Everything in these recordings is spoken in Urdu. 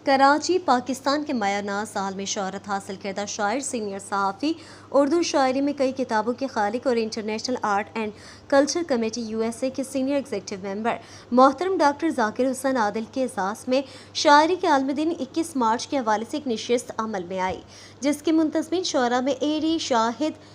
کراچی پاکستان کے مایہ ناز سال میں شہرت حاصل کردہ شاعر، سینئر صحافی، اردو شاعری میں کئی کتابوں کے خالق اور international art and culture committee USA کے سینئر ایگزیکٹو ممبر محترم ڈاکٹر ذاکر حسین عادل کے اعزاز میں شاعری کے عالمی دن 21 مارچ کے حوالے سے ایک نشست عمل میں آئی، جس کے منتظمین شعراء میں ایری شاہد،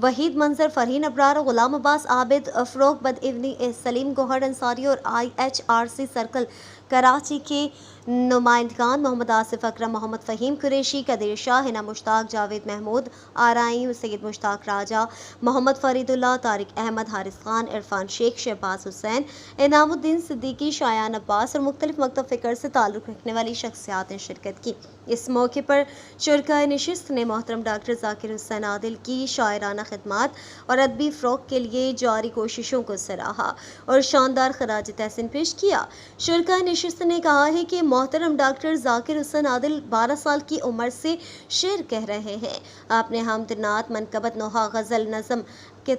وحید منظر، فرحین ابرار، غلام عباس عابد، فروغ بدعنوانی، سلیم گوہر انصاری اور IHRC سرکل کراچی کے نمائندگان محمد آصف اکرم، محمد فہیم قریشی، قدیر شاہ، حنا مشتاق، جاوید محمود آرائی، سید مشتاق راجہ، محمد فرید اللہ، طارق احمد، حارث خان، عرفان شیخ، شہباز حسین، انعام الدین صدیقی، شایان عباس اور مختلف مکتب فکر سے تعلق رکھنے والی شخصیات نے شرکت کی۔ اس موقع پر شرکائے نشست نے محترم ڈاکٹر ذاکر حسین عادل کی شاعرانہ خدمات اور ادبی فروغ کے لیے جاری کوششوں کو سراہا اور شاندار خراج تحسین پیش کیا۔ شرکائے نشست نے کہا ہے کہ محترم ڈاکٹر ذاکر حسین عادل 12 سال کی عمر سے شعر کہہ رہے ہیں۔ آپ نے حمد، نعت، منقبت، نوحہ، غزل، نظم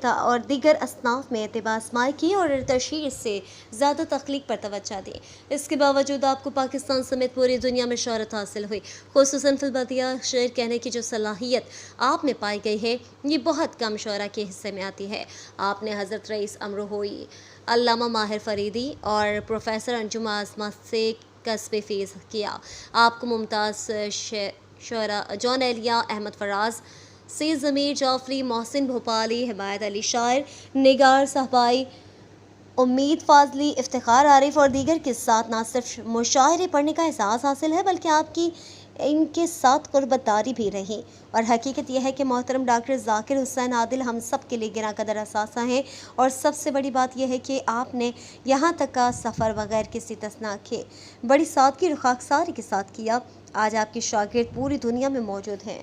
اور دیگر اصناف میں اقتباس مائع کی اور تشہیر سے زیادہ تخلیق پر توجہ دی۔ اس کے باوجود آپ کو پاکستان سمیت پوری دنیا میں شہرت حاصل ہوئی۔ خصوصاً فی البدیہ شعر کہنے کی جو صلاحیت آپ میں پائی گئی ہے، یہ بہت کم شعراء کے حصے میں آتی ہے۔ آپ نے حضرت رئیس امروہوئی، علامہ ماہر فریدی اور پروفیسر انجم عظمت سے کسب فیض کیا۔ آپ کو ممتاز شعراء جون ایلیا، احمد فراز، سید ضمیر جعفری، محسن بھوپالی، حمایت علی شاعر، نگار صاحبائی، امید فاضلی، افتخار عارف اور دیگر کے ساتھ نہ صرف مشاعرے پڑھنے کا اعزاز حاصل ہے بلکہ آپ کی ان کے ساتھ قربت داری بھی رہی۔ اور حقیقت یہ ہے کہ محترم ڈاکٹر ذاکر حسین عادل ہم سب کے لیے گراں قدر اثاثہ ہیں، اور سب سے بڑی بات یہ ہے کہ آپ نے یہاں تک کا سفر بغیر کسی تصنع کے بڑی سادگی اور خاکساری کے ساتھ کیا۔ آج آپ کے شاگرد پوری دنیا میں موجود ہیں۔